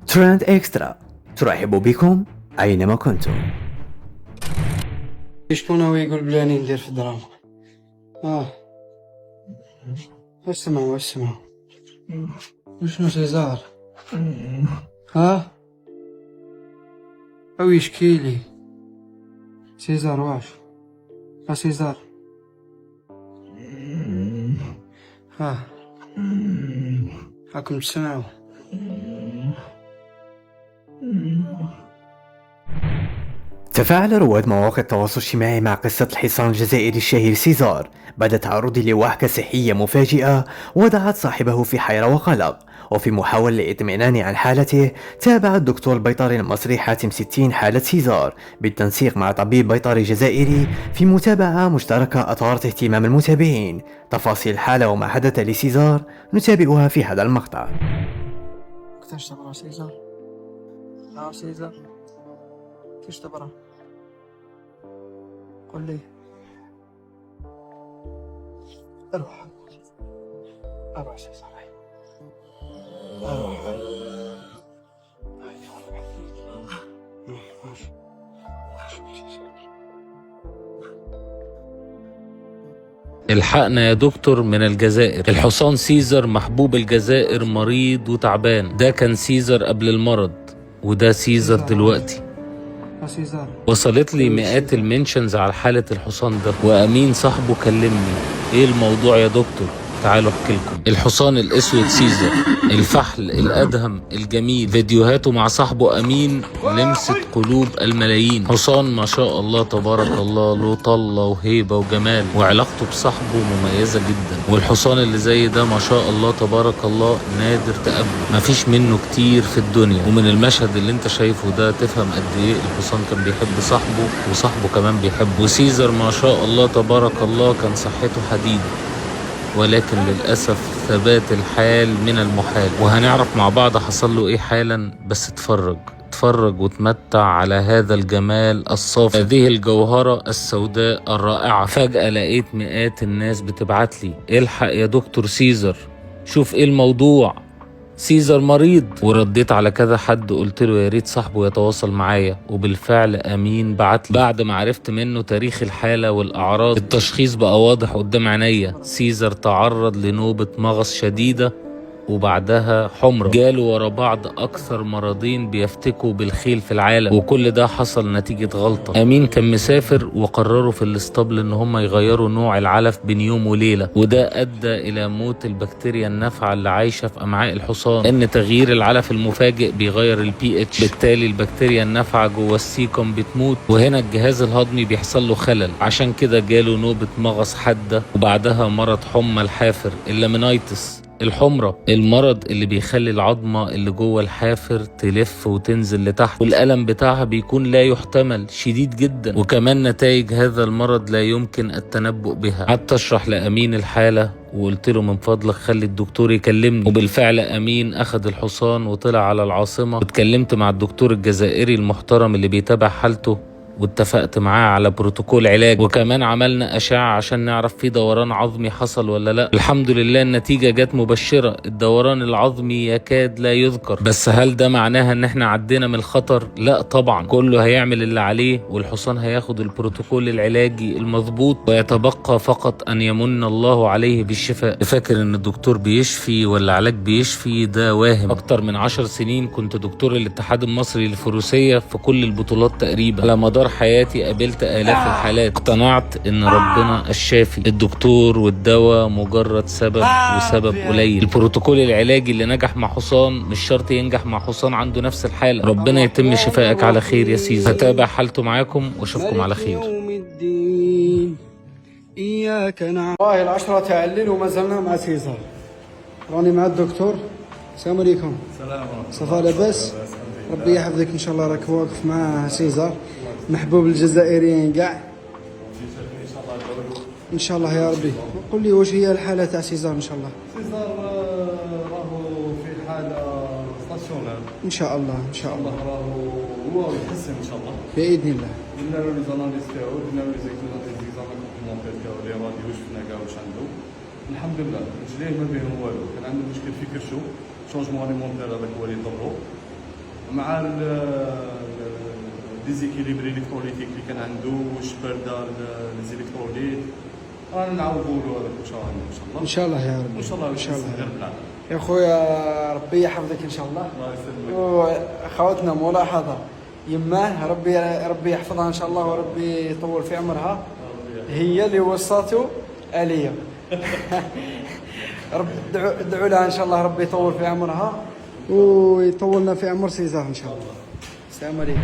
ترند إكسترا ترحب بكم أينما كنتم. شكون هو يقول بلاني ندير في الدراما؟ اسمعوا وشنو سيزار؟ او يشكيلي سيزار واش؟ سيزار راكم تسمعوا؟ تفاعل رواد مواقع التواصل الاجتماعي مع قصة الحصان الجزائري الشهير سيزار بعد تعرضه لوهكة صحية مفاجئة وضعت صاحبه في حيرة وقلق. وفي محاولة للإطمئنان عن حالته تابع الدكتور البيطري المصري حاتم 60 حالة سيزار بالتنسيق مع طبيب بيطري جزائري في متابعة مشتركة أثارت اهتمام المتابعين. تفاصيل الحالة وما حدث لسيزار نتابعها في هذا المقطع. كيفاش تبرا سيزار؟ سيزار كيفاش تبرا؟ قول لي. اروح سيزار. الحقنا يا دكتور من الجزائر، الحصان سيزر محبوب الجزائر مريض وتعبان. ده كان سيزر قبل المرض وده سيزر دلوقتي. وصلت لي مئات المنشنز على حالة الحصان ده، وأمين صاحبه كلمني. ايه الموضوع يا دكتور؟ تعالوا احكي لكم. الحصان الاسود سيزر الفحل الادهم الجميل، فيديوهاته مع صاحبه امين لمست قلوب الملايين. حصان ما شاء الله تبارك الله، له طله وهيبه وجمال، وعلاقته بصاحبه مميزه جدا. والحصان اللي زي ده ما شاء الله تبارك الله نادر تقابله، مفيش منه كتير في الدنيا. ومن المشهد اللي انت شايفه ده تفهم قد ايه الحصان كان بيحب صاحبه وصاحبه كمان بيحبه. وسيزر ما شاء الله تبارك الله كان صحته حديد، ولكن للأسف ثبات الحال من المحال. وهنعرف مع بعض حصل له ايه حالا، بس اتفرج وتمتع على هذا الجمال الصافي، هذه الجوهرة السوداء الرائعة. فجأة لقيت مئات الناس بتبعت لي الحق يا دكتور سيزر، شوف ايه الموضوع، سيزر مريض. ورديت على كذا حد قلت له يا ريت صاحبه يتواصل معايا، وبالفعل امين بعت لي. بعد ما عرفت منه تاريخ الحالة والاعراض التشخيص بقى واضح قدام عينيا. سيزر تعرض لنوبة مغص شديدة وبعدها حمرة، جاله ورا بعض اكثر مرضين بيفتكوا بالخيل في العالم، وكل ده حصل نتيجة غلطة. امين كان مسافر وقرروا في الاسطبل ان هم يغيروا نوع العلف بين يوم وليلة، وده ادى الى موت البكتيريا النافعة اللي عايشة في امعاء الحصان، ان تغيير العلف المفاجئ بيغير البي اتش، بالتالي البكتيريا النافعة جوه السيكم بتموت، وهنا الجهاز الهضمي بيحصل له خلل. عشان كده جاله نوبة مغص حادة، وبعدها مرض حمى الحافر اللامينايتس الحمرة، المرض اللي بيخلي العظمة اللي جوه الحافر تلف وتنزل لتحت، والألم بتاعها بيكون لا يحتمل، شديد جدا. وكمان نتائج هذا المرض لا يمكن التنبؤ بها. حتى اشرح لأمين الحالة وقلت له من فضلك خلي الدكتور يكلمني. وبالفعل أمين أخذ الحصان وطلع على العاصمة، واتكلمت مع الدكتور الجزائري المحترم اللي بيتابع حالته، واتفقت معاه على بروتوكول علاج، وكمان عملنا أشعة عشان نعرف في دوران عظمي حصل ولا لا. الحمد لله النتيجة جت مبشرة، الدوران العظمي يكاد لا يذكر. بس هل ده معناها ان احنا عدينا من الخطر؟ لا طبعا، كله هيعمل اللي عليه، والحصان هياخد البروتوكول العلاجي المضبوط، ويتبقى فقط ان يمن الله عليه بالشفاء. فاكر ان الدكتور بيشفي ولا علاج بيشفي؟ ده واهم. اكتر من 10 سنين كنت دكتور الاتحاد المصري للفروسية في كل البطولات تقريبا. على مدار حياتي قابلت آلاف الحالات، اقتنعت ان ربنا الشافي، الدكتور والدواء مجرد سبب وسبب قليل. البروتوكول العلاجي اللي نجح مع حصان مش شرط ينجح مع حصان عنده نفس الحالة. ربنا يتم شفائك على خير يا سيزر. هتابع حالته معاكم واشوفكم على خير. إياك نعبد. والله العشرة تاع الليل وما زلنا مع سيزار. راني مع الدكتور. السلام عليكم. السلام ورحمة الله. صفا لاباس؟ ربي يحفظك ان شاء الله. راك واقف مع سيزار محبوب الجزائريين كاع ان شاء الله يا ربي. قل لي واش هي الحالة تاع سيزار ان شاء الله؟ سيزار راهو في حالة ستاسيونير ان شاء الله ان شاء الله. راهو هو يتحسن ان شاء الله باذن الله. قلنا له لي زاناليز تاعو، قلنا له لي زيكزامان كومبليمونتير تاعو، لي راديو شفنا كاع واش عنده. الحمد لله رجليه ما بيهم والو، كان عنده مشكل في كرشو، شونجمون اليمونتير هذاك هو اللي ضرو. مع ديزيكيليبر الكتروليتيك اللي كان عنده واش برده ليزيلكتروليت رانا نعوضوا له هذاك واش راه عنده ان شاء الله. ان شاء الله يا رب. ان شاء الله ان شاء الله غير بالعافيه. يا خويا ربي يحفظك ان شاء الله. الله يسلمك. وخواتنا ملاحظه، يماه ربي يحفظها ان شاء الله وربي يطول في عمرها، هي اللي وصاته آلية. رب ادعوا لها ان شاء الله ربي يطول في عمرها ويطولنا في عمر سيزار ان شاء الله. السلام عليكم.